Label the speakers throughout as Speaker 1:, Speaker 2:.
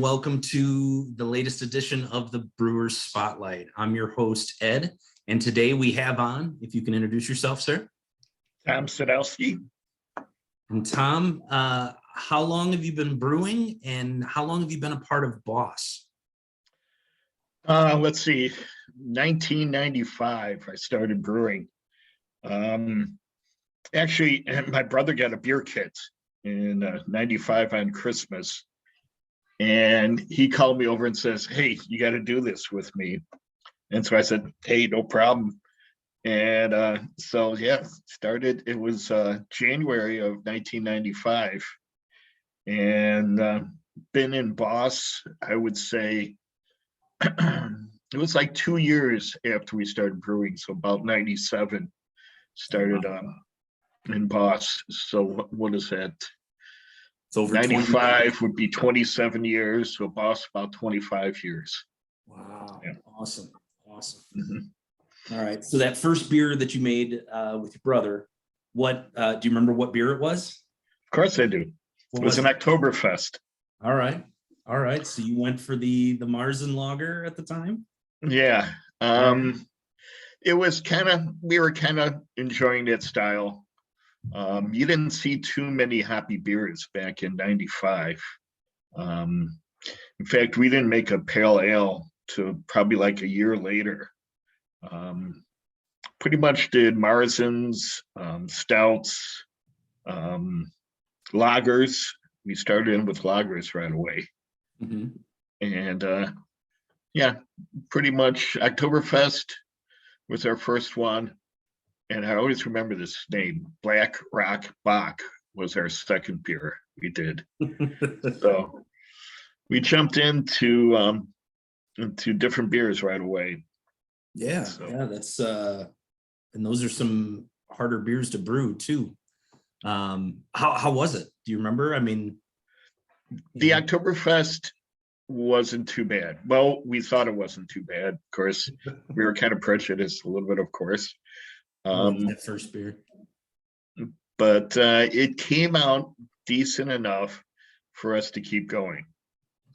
Speaker 1: welcome to the latest edition of the Brewers Spotlight. I'm your host, Ed, and today we have on, if you can introduce yourself, sir.
Speaker 2: Tom Sadowski.
Speaker 1: And Tom, how long have you been brewing, and how long have you been a part of Boss?
Speaker 2: Let's see, 1995, I started brewing. Actually, my brother got a beer kit in 95 on Christmas. And he called me over and says, "Hey, you got to do this with me." And so I said, "Hey, no problem." And so, yeah, started, it was January of 1995. And been in Boss, I would say, it was like 2 years after we started brewing. So about 97 started in Boss. So what is that?
Speaker 1: It's over
Speaker 2: 95 would be 27 years. So Boss about 25 years.
Speaker 1: Wow.
Speaker 2: Yeah.
Speaker 1: Awesome. Mm-hmm. All right. So that first beer that you made with your brother, what do you remember what beer it was?
Speaker 2: Of course I do. It was an Oktoberfest.
Speaker 1: All right. All right. So you went for the Marzen lager at the time?
Speaker 2: Yeah. It was we were kind of enjoying that style. You didn't see too many hoppy beers back in 95. In fact, we didn't make a pale ale till probably like a year later. Pretty much did Marzens, stouts, lagers. We started in with lagers right away.
Speaker 1: Mm-hmm.
Speaker 2: And yeah, pretty much Oktoberfest was our first one. And I always remember this name, Black Rock Bock was our second beer we did. So we jumped into different beers right away.
Speaker 1: Yeah, so. Yeah, that's and those are some harder beers to brew too. How was it? Do you remember? I mean,
Speaker 2: the Oktoberfest wasn't too bad. Well, we thought it wasn't too bad. Of course, we were kind of prejudiced a little bit, of course.
Speaker 1: That first beer,
Speaker 2: but it came out decent enough for us to keep going.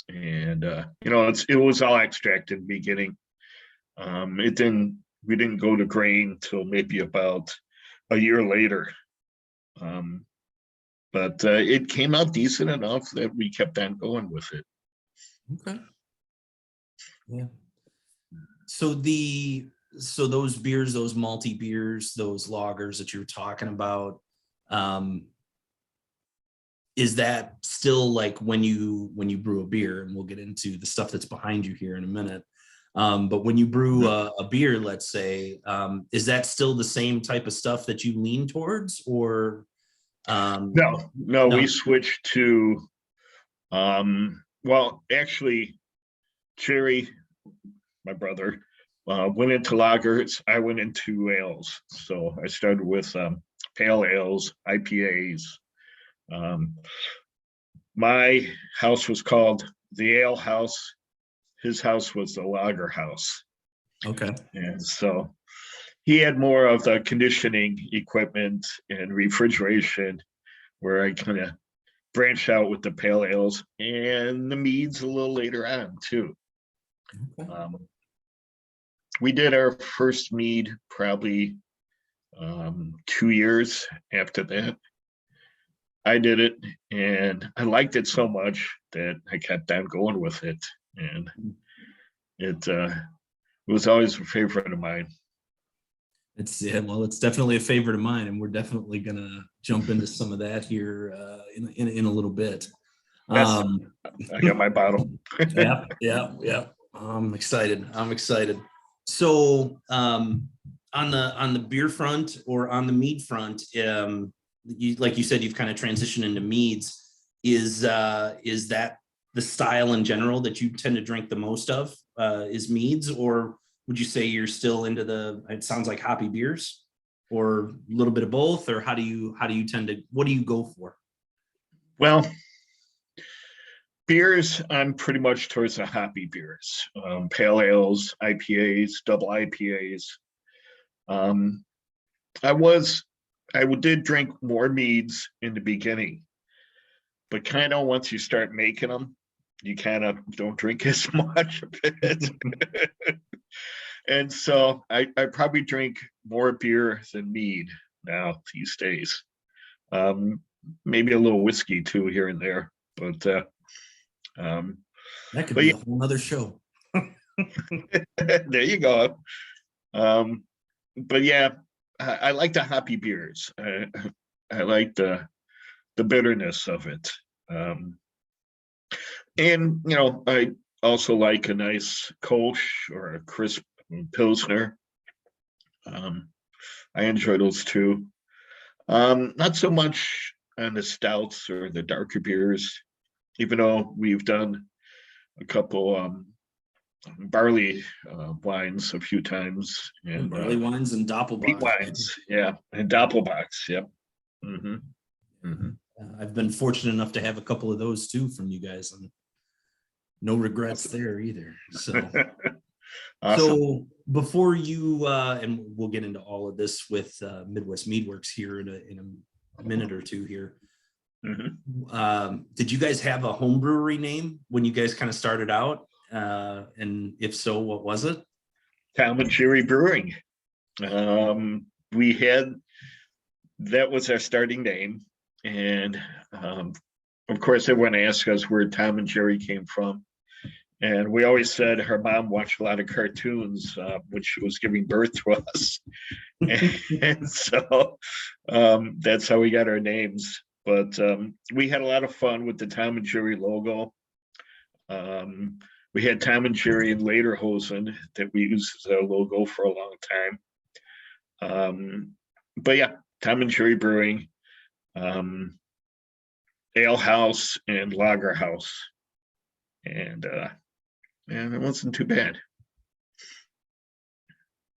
Speaker 2: And it was all extract in the beginning. We didn't go to grain till maybe about a year later. But it came out decent enough that we kept on going with it.
Speaker 1: Okay. Yeah. So those beers, those malty beers, those lagers that you're talking about, is that still like when you brew a beer, and we'll get into the stuff that's behind you here in a minute. But when you brew a beer, let's say, is that still the same type of stuff that you lean towards, or?
Speaker 2: No, we switched to, well, actually, Jerry, my brother, went into lagers. I went into ales. So I started with pale ales, IPAs. My house was called the Ale House. His house was the lager house.
Speaker 1: Okay.
Speaker 2: And so he had more of the conditioning equipment and refrigeration, where I kind of branched out with the pale ales and the meads a little later on too. Okay. We did our first mead probably 2 years after that. I did it, and I liked it so much that I kept on going with it, and it was always a favorite of mine.
Speaker 1: It's definitely a favorite of mine, and we're definitely gonna jump into some of that here in a little bit.
Speaker 2: Yes, I got my bottle.
Speaker 1: Yeah. I'm excited. So on the beer front or on the mead front, like you said, you've kind of transitioned into meads. Is that the style in general that you tend to drink the most of? Is meads, or would you say you're still into it sounds like hoppy beers, or a little bit of both, or what do you go for?
Speaker 2: Well, beers, I'm pretty much towards the hoppy beers, pale ales, IPAs, double IPAs. I did drink more meads in the beginning, but kind of once you start making them, you kind of don't drink as much of it. And so I probably drink more beer than mead now these days. Maybe a little whiskey too here and there, but
Speaker 1: That could
Speaker 2: but
Speaker 1: be
Speaker 2: yeah,
Speaker 1: a whole nother show.
Speaker 2: there you go. But yeah, I like the hoppy beers. I like the bitterness of it. And I also like a nice Kolsch or a crisp Pilsner. I enjoy those too. Not so much on the stouts or the darker beers, even though we've done a couple barley wines a few times, and
Speaker 1: Barley wines and
Speaker 2: wheat
Speaker 1: Doppelbock.
Speaker 2: wines, yeah, and doppelbocks, yep. Mm-hmm. Mm-hmm.
Speaker 1: I've been fortunate enough to have a couple of those too from you guys, and no regrets there either. So,
Speaker 2: Awesome.
Speaker 1: so before you and we'll get into all of this with Midwest Meadworks here in a minute or two here.
Speaker 2: Mm-hmm.
Speaker 1: Did you guys have a home brewery name when you guys kind of started out? And if so, what was it?
Speaker 2: Tom and Jerry Brewing. We had, that was our starting name, and of course everyone asked us where Tom and Jerry came from, and we always said her mom watched a lot of cartoons when she was giving birth to us. And so that's how we got our names. But we had a lot of fun with the Tom and Jerry logo. We had Tom and Jerry and Lederhosen that we used as our logo for a long time. But yeah, Tom and Jerry Brewing, Ale House and Lager House. And it wasn't too bad.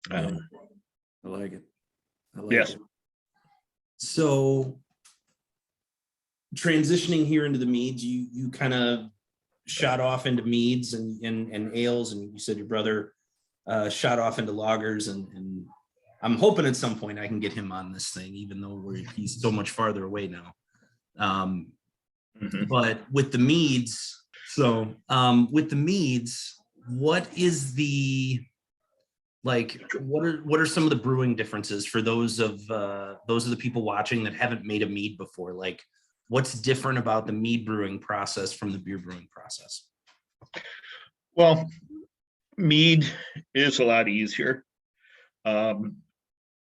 Speaker 1: I like it.
Speaker 2: Yes.
Speaker 1: It. So transitioning here into the meads, you kind of shot off into meads and ales, and you said your brother shot off into lagers, and I'm hoping at some point I can get him on this thing, even though he's so much farther away now. But with the meads, what is the what are some of the brewing differences for those of the people watching that haven't made a mead before? Like, what's different about the mead brewing process from the beer brewing process?
Speaker 2: Well, mead is a lot easier in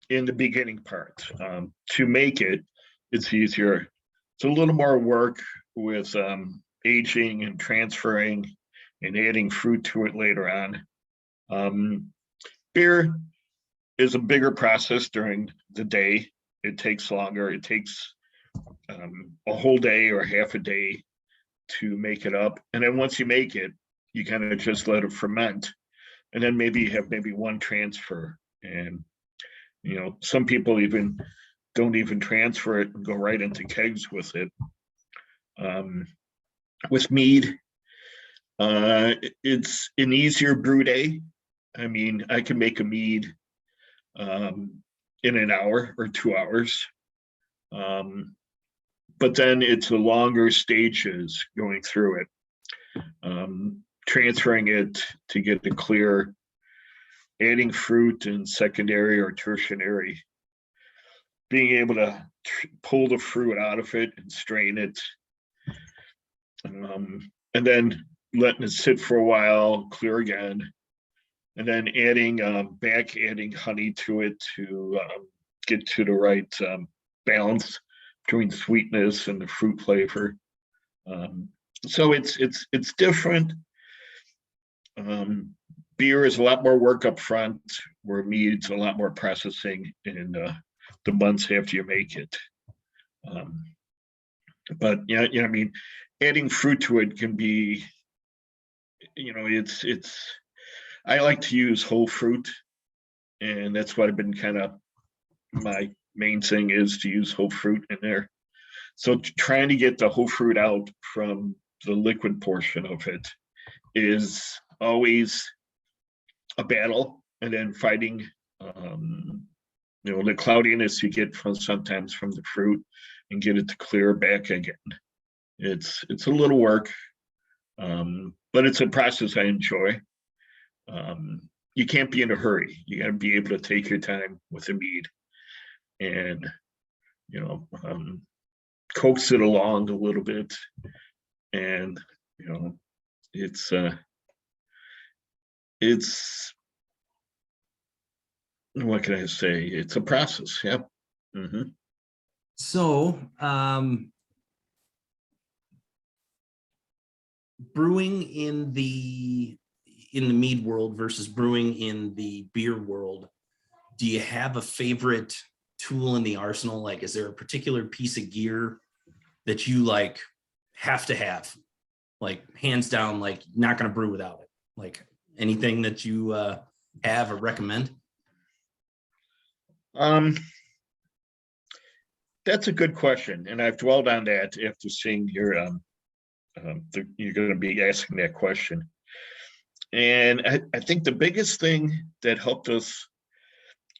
Speaker 2: the beginning part. To make it, it's easier. It's a little more work with aging and transferring and adding fruit to it later on. Beer is a bigger process during the day. It takes longer. It takes a whole day or half a day to make it up. And then once you make it, you kind of just let it ferment. And then maybe you have one transfer. And, some people even don't even transfer it and go right into kegs with it. With mead, it's an easier brew day. I mean, I can make a mead in an hour or 2 hours. But then it's the longer stages going through it, transferring it to get it clear, adding fruit in secondary or tertiary, being able to pull the fruit out of it and strain it, and then letting it sit for a while, clear again, and then adding honey to it to get to the right balance between sweetness and the fruit flavor. So it's different. Beer is a lot more work up front, where mead's a lot more processing in the months after you make it. But yeah, I mean, adding fruit to it can be, it's. I like to use whole fruit, and that's what I've been kind of, my main thing is to use whole fruit in there. So trying to get the whole fruit out from the liquid portion of it is always a battle, and then fighting the cloudiness you get sometimes from the fruit and get it to clear back again. It's a little work, But it's a process I enjoy. You can't be in a hurry. You got to be able to take your time with the mead and, coax it along a little bit. And, it's what can I say? It's a process. Yep. Mm-hmm.
Speaker 1: So, brewing in the mead world versus brewing in the beer world, do you have a favorite tool in the arsenal? Like, is there a particular piece of gear that you like have to have, like hands down, like not going to brew without it? Like anything that you have or recommend?
Speaker 2: That's a good question, and I've dwelled on that after seeing your you're going to be asking that question. And I think the biggest thing that helped us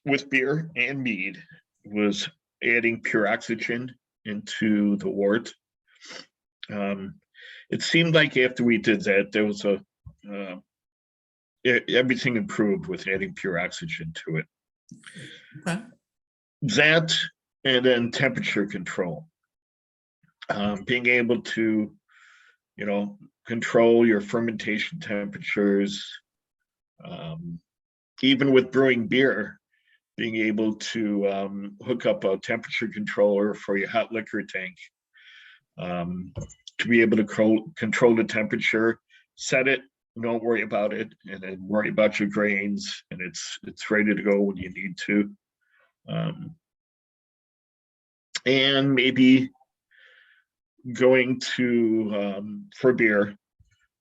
Speaker 2: with beer and mead was adding pure oxygen into the wort. It seemed like after we did that, there was everything improved with adding pure oxygen to it.
Speaker 1: Okay.
Speaker 2: That, and then temperature control. Being able to, control your fermentation temperatures. Even with brewing beer, being able to hook up a temperature controller for your hot liquor tank, to be able to control the temperature, set it, don't worry about it, and then worry about your grains, and it's ready to go when you need to. And maybe going to for beer,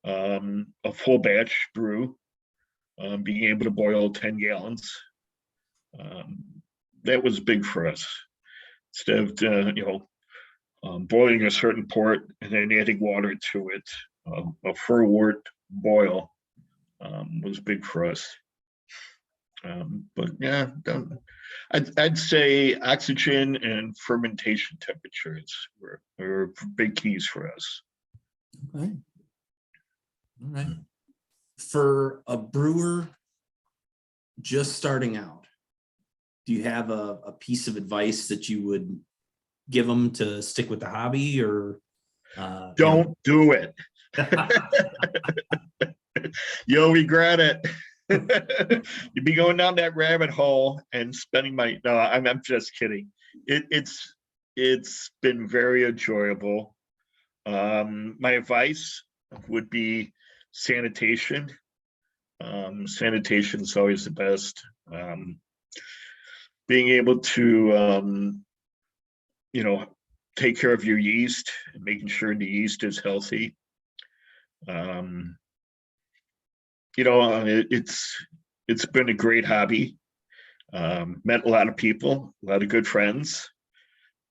Speaker 2: a full batch brew, being able to boil 10 gallons. That was big for us. Instead of boiling a certain port and then adding water to it, a fir wort boil was big for us. But yeah, I'd say oxygen and fermentation temperatures were big keys for us.
Speaker 1: Okay. All right. For a brewer just starting out, do you have a piece of advice that you would give them to stick with the hobby, or
Speaker 2: don't do it? You'll regret it. You'd be going down that rabbit hole and spending money. No, I'm just kidding. It's been very enjoyable. My advice would be sanitation. Sanitation is always the best. Being able to take care of your yeast and making sure the yeast is healthy. It's been a great hobby. Met a lot of people, a lot of good friends.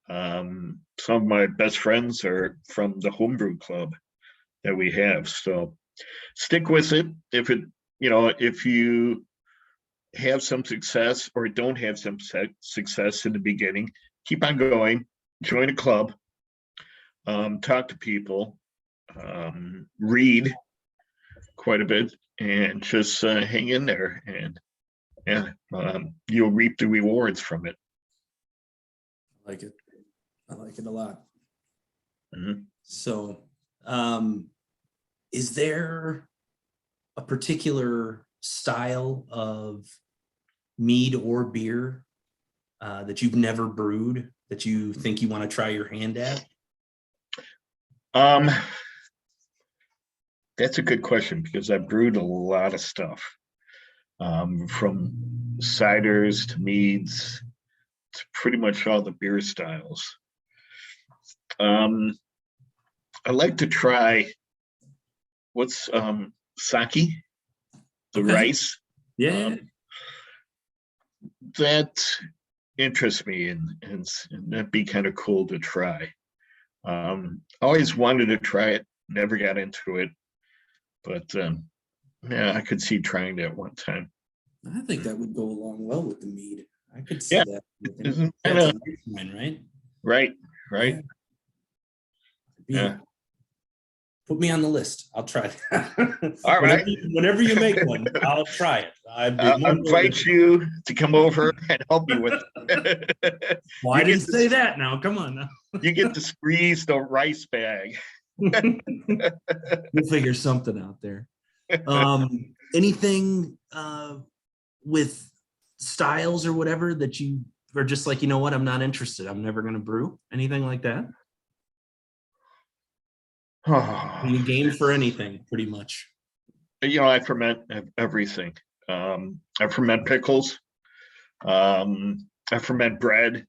Speaker 2: Some of my best friends are from the homebrew club that we have. So stick with it. If you have some success or don't have some success in the beginning, keep on going, join a club, talk to people, read quite a bit, and just hang in there, and you'll reap the rewards from it.
Speaker 1: I like it. I like it a lot.
Speaker 2: Mm-hmm.
Speaker 1: So, is there a particular style of mead or beer that you've never brewed that you think you want to try your hand at?
Speaker 2: That's a good question, because I brewed a lot of stuff, from ciders to meads to pretty much all the beer styles. I like to try what's sake, the rice.
Speaker 1: Yeah.
Speaker 2: That interests me, and that'd be kind of cool to try. Always wanted to try it, never got into it, but yeah, I could see trying that one time.
Speaker 1: I think that would go along well with the mead. I could see
Speaker 2: Yeah.
Speaker 1: that.
Speaker 2: Isn't
Speaker 1: That's a nice one, right?
Speaker 2: right. Yeah.
Speaker 1: Put me on the list. I'll try it.
Speaker 2: All right.
Speaker 1: Whenever you make one, I'll try it.
Speaker 2: I'll invite you to come over and help me with it.
Speaker 1: Well, I didn't say that now. Come on now.
Speaker 2: You get to squeeze the rice bag.
Speaker 1: We'll figure something out there. Anything with styles or whatever that you are just like, you know what, I'm not interested. I'm never going to brew. Anything like that? You game for anything, pretty much.
Speaker 2: You know, I ferment everything. I ferment pickles. I ferment bread.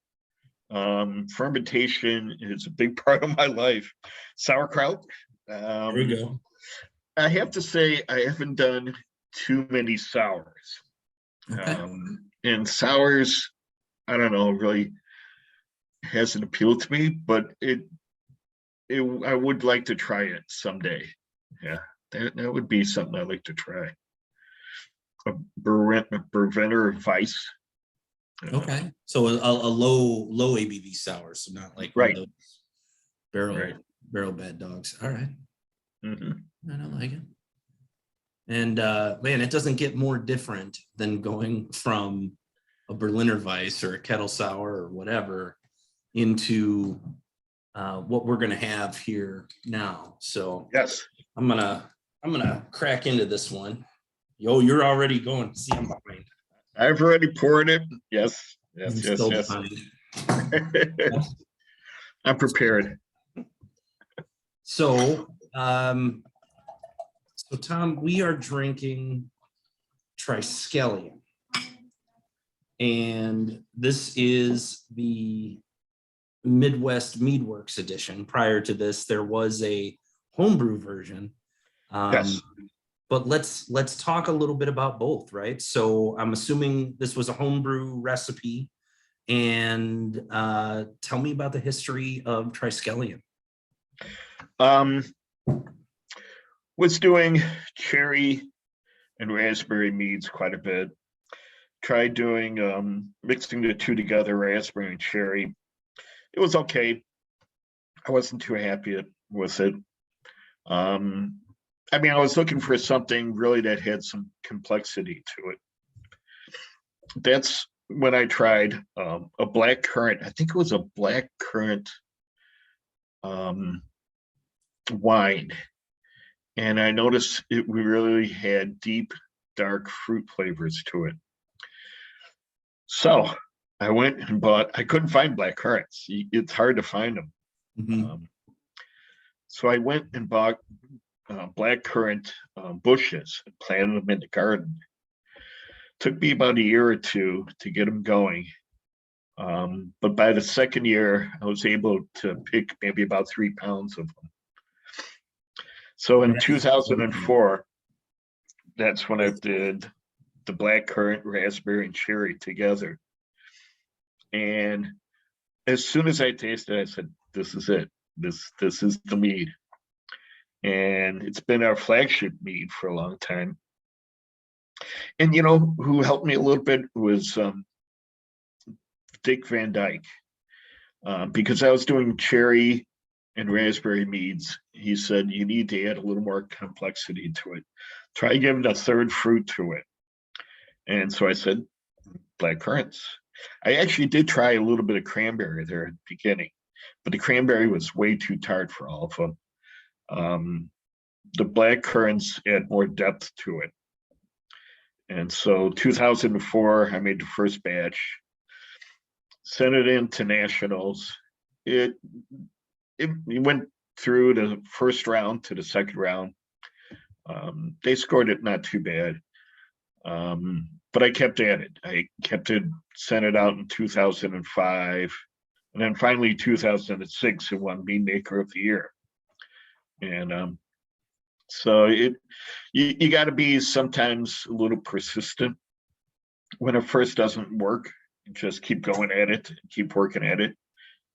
Speaker 2: Fermentation is a big part of my life. Sauerkraut.
Speaker 1: There we go.
Speaker 2: I have to say, I haven't done too many sours.
Speaker 1: Okay.
Speaker 2: And sours, I don't know, really hasn't appealed to me, but I would like to try it someday. Yeah, that would be something I'd like to try. A Brewer Weiss.
Speaker 1: Okay, so a low ABV sour, so not like
Speaker 2: right.
Speaker 1: Those barrel bad dogs. All right. I don't like it. And man, it doesn't get more different than going from a Berliner Weiss or a kettle sour or whatever into what we're gonna have here now. So
Speaker 2: yes,
Speaker 1: I'm gonna crack into this one. Yo, you're already going. See, I'm behind.
Speaker 2: I've already poured it. Yes. I'm prepared.
Speaker 1: So, Tom, we are drinking Triskelion, and this is the Midwest Meadworks edition. Prior to this, there was a homebrew version.
Speaker 2: Yes.
Speaker 1: But let's talk a little bit about both, right? So I'm assuming this was a homebrew recipe, and tell me about the history of Triskelion.
Speaker 2: Was doing cherry and raspberry meads quite a bit. Tried doing mixing the two together, raspberry and cherry. It was okay. I wasn't too happy with it. I mean, I was looking for something really that had some complexity to it. That's when I tried a black currant. I think it was a black currant wine. And I noticed it really had deep, dark fruit flavors to it. So I went and I couldn't find black currants. It's hard to find them. So I went and bought black currant bushes and planted them in the garden. Took me about a year or two to get them going. But by the second year, I was able to pick maybe about 3 pounds of them. So in 2004, that's when I did the black currant, raspberry, and cherry together. And as soon as I tasted it, I said, this is it. This is the mead. And it's been our flagship mead for a long time. And you know who helped me a little bit was Dick Van Dyke, because I was doing cherry and raspberry meads. He said you need to add a little more complexity to it. Try giving a third fruit to it. And so I said black currants. I actually did try a little bit of cranberry there at the beginning, but the cranberry was way too tart for all of them. The black currants add more depth to it. And so 2004, I made the first batch, sent it into nationals. It went through the first round to the second round. They scored it not too bad. But I kept at it. I kept it, sent it out in 2005. And then finally 2006, it won Mead Maker of the Year. And so you got to be sometimes a little persistent. When it first doesn't work, just keep going at it, keep working at it.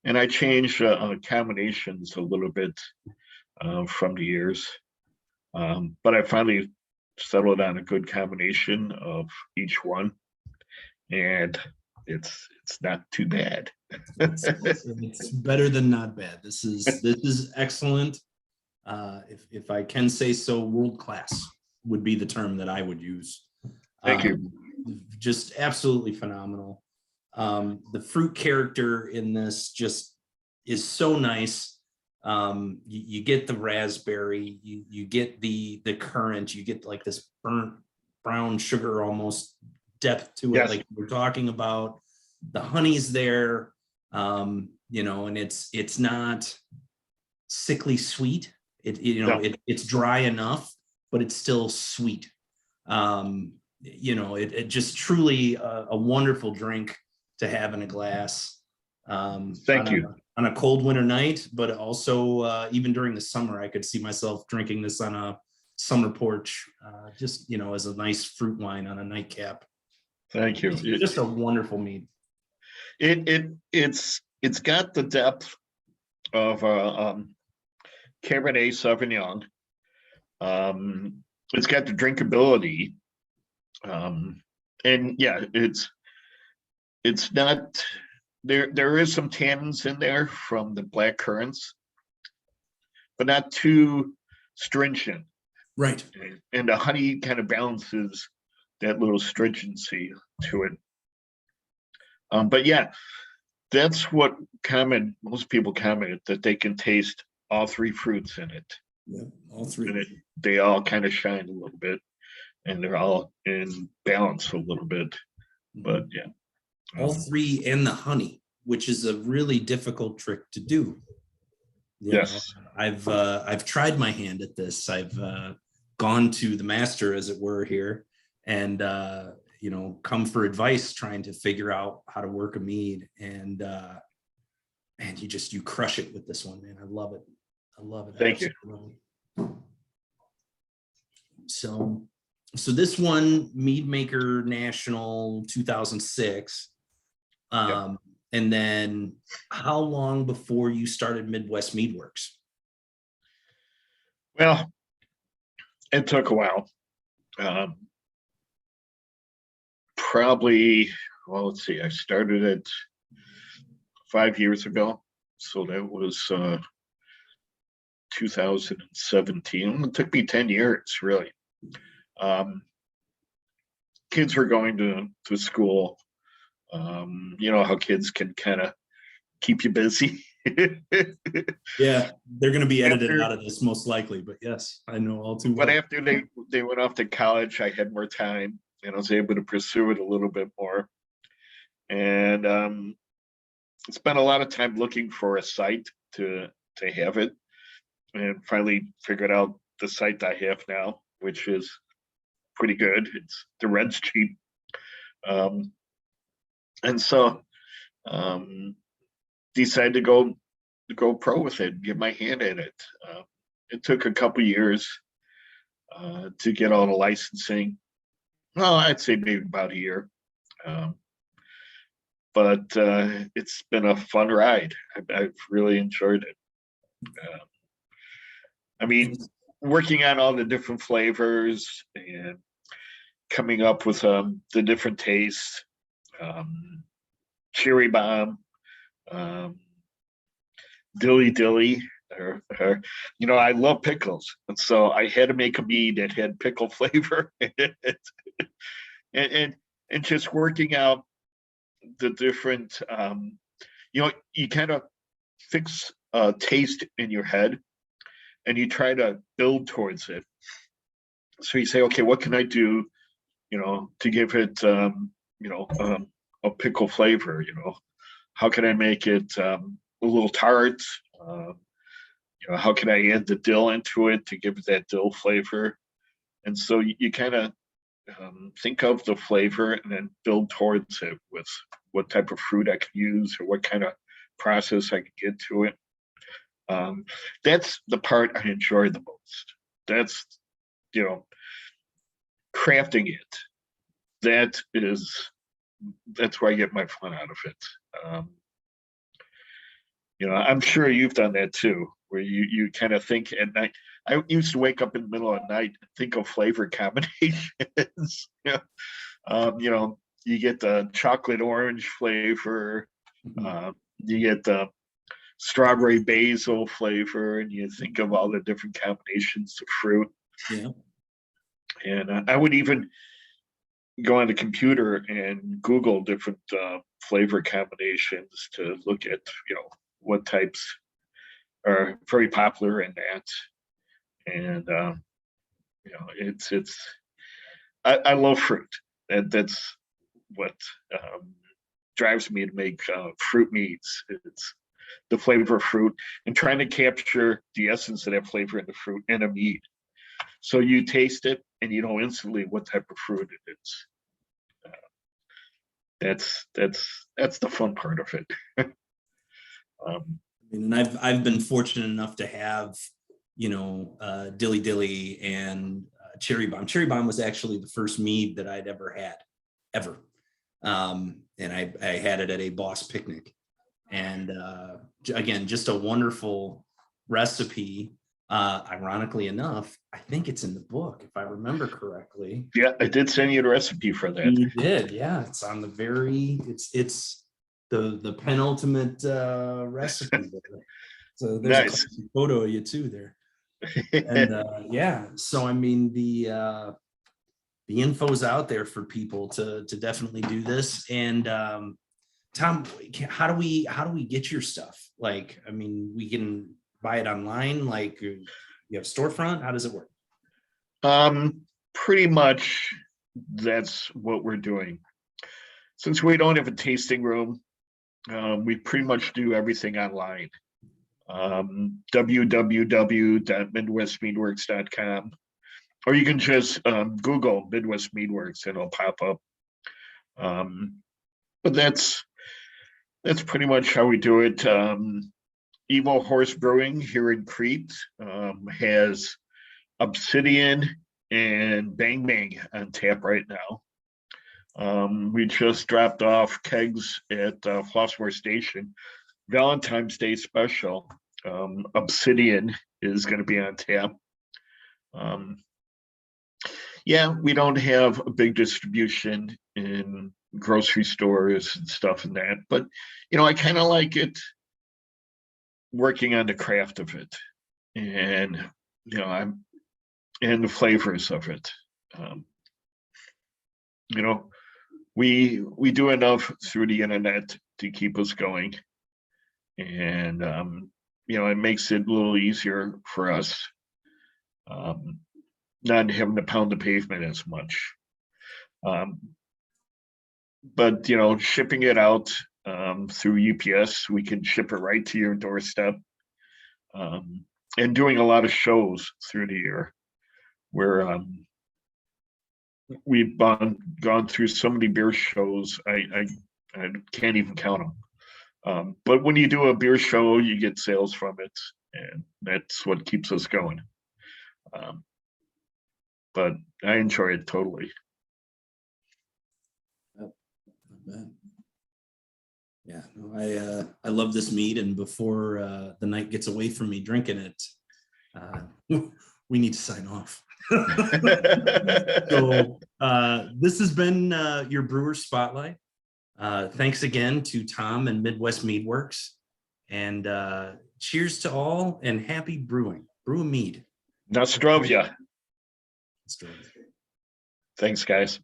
Speaker 2: And I changed combinations a little bit from the years. But I finally settled on a good combination of each one. And it's not too bad.
Speaker 1: It's better than not bad. This is excellent. if I can say so, world class would be the term that I would use.
Speaker 2: Thank you.
Speaker 1: Just absolutely phenomenal. The fruit character in this just is so nice. You get the raspberry, you get the currant, you get like this burnt brown sugar almost depth to it,
Speaker 2: Yes.
Speaker 1: like we're talking about. The honey's there, you know, and it's not sickly sweet.
Speaker 2: No.
Speaker 1: It's dry enough, but it's still sweet. You know, it just truly a wonderful drink to have in a glass.
Speaker 2: Thank you.
Speaker 1: On a cold winter night, but also even during the summer, I could see myself drinking this on a summer porch, just, you know, as a nice fruit wine on a nightcap.
Speaker 2: Thank you.
Speaker 1: It's just a wonderful mead.
Speaker 2: It's got the depth of Cabernet Sauvignon. It's got the drinkability, and yeah, it's not there. There is some tannins in there from the black currants, but not too stringent.
Speaker 1: Right.
Speaker 2: And the honey kind of balances that little stringency to it. But yeah, that's what most people comment, that they can taste all three fruits in it.
Speaker 1: Yeah, all three.
Speaker 2: And they all kind of shine a little bit, and they're all in balance a little bit. But yeah.
Speaker 1: All three and the honey, which is a really difficult trick to do.
Speaker 2: Yes.
Speaker 1: I've tried my hand at this. I've gone to the master, as it were, here, and you know, come for advice trying to figure out how to work a mead. And man, you crush it with this one, man. I love it.
Speaker 2: Thank you.
Speaker 1: So this one, Mead Maker National 2006.
Speaker 2: Yep.
Speaker 1: And then how long before you started Midwest Mead Works?
Speaker 2: Well, it took a while. Probably, well, let's see, I started it 5 years ago. So that was 2017. It took me 10 years, really. Kids were going to school. You know how kids can kind of keep you busy.
Speaker 1: Yeah, they're going to be edited out of this most likely, but yes, I know all too well.
Speaker 2: But after they went off to college, I had more time and I was able to pursue it a little bit more. And spent a lot of time looking for a site to have it, and finally figured out the site I have now, which is pretty good. The rent's cheap. And so decided to go pro with it, get my hand in it. It took a couple years to get all the licensing. Well, I'd say maybe about a year. But it's been a fun ride. I've really enjoyed it. I mean, working on all the different flavors and coming up with the different tastes. Cherry bomb, dilly, you know, I love pickles, and so I had to make a mead that had pickle flavor, and just working out the different, you know, you kind of fix a taste in your head, and you try to build towards it. So you say, okay, what can I do, you know, to give it, you know, a pickle flavor? You know, how can I make it a little tart? You know, how can I add the dill into it to give it that dill flavor? And so you kind of think of the flavor and then build towards it with what type of fruit I can use or what kind of process I can get to it. That's the part I enjoy the most. That's, you know, crafting it. That's where I get my fun out of it. You know, I'm sure you've done that too, where you kind of think at night. I used to wake up in the middle of the night and think of flavor combinations. You know, you get the chocolate orange flavor. You get the strawberry basil flavor, and you think of all the different combinations of fruit.
Speaker 1: Yeah.
Speaker 2: And I would even go on the computer and Google different flavor combinations to look at, what types are very popular in that. And I love fruit. That's what drives me to make fruit meads. It's the flavor of fruit and trying to capture the essence of that flavor in the fruit in a mead. So you taste it and you know instantly what type of fruit it is. That's the fun part of it.
Speaker 1: And I've been fortunate enough to have, Dilly Dilly and Cherry Bomb. Cherry Bomb was actually the first mead that I'd ever had, ever. And I had it at a boss picnic. And again, just a wonderful recipe. Ironically enough, I think it's in the book, if I remember correctly.
Speaker 2: Yeah, I did send you the recipe for that.
Speaker 1: You did, yeah. It's on the it's the penultimate recipe. So there's
Speaker 2: Nice.
Speaker 1: a photo of you too there. And yeah, so I mean the info's out there for people to definitely do this. And Tom, how do we get your stuff? Like, I mean, we can buy it online, like you have storefront? How does it work?
Speaker 2: Pretty much that's what we're doing. Since we don't have a tasting room, we pretty much do everything online. www.midwestmeadworks.com, or you can just Google Midwest Meadworks and it'll pop up. But that's pretty much how we do it. Evil Horse Brewing here in Crete has Obsidian and Bang Bang on tap right now. We just dropped off kegs at Flossmoor Station. Valentine's Day special. Obsidian is going to be on tap. Yeah, we don't have a big distribution in grocery stores and stuff and that, but I kind of like it working on the craft of it, and and the flavors of it. We do enough through the internet to keep us going, and it makes it a little easier for us, not having to pound the pavement as much. But shipping it out through UPS, we can ship it right to your doorstep. And doing a lot of shows through the year, where we've gone through so many beer shows, I can't even count them. But when you do a beer show, you get sales from it, and that's what keeps us going. But I enjoy it totally.
Speaker 1: Yeah, no, I love this mead, and before the night gets away from me drinking it, we need to sign off. So this has been your Brewer Spotlight. Thanks again to Tom and Midwest Meadworks, and cheers to all, and happy brewing. Brew a mead.
Speaker 2: Nostrovia.
Speaker 1: Nostrovia.
Speaker 2: Thanks, guys.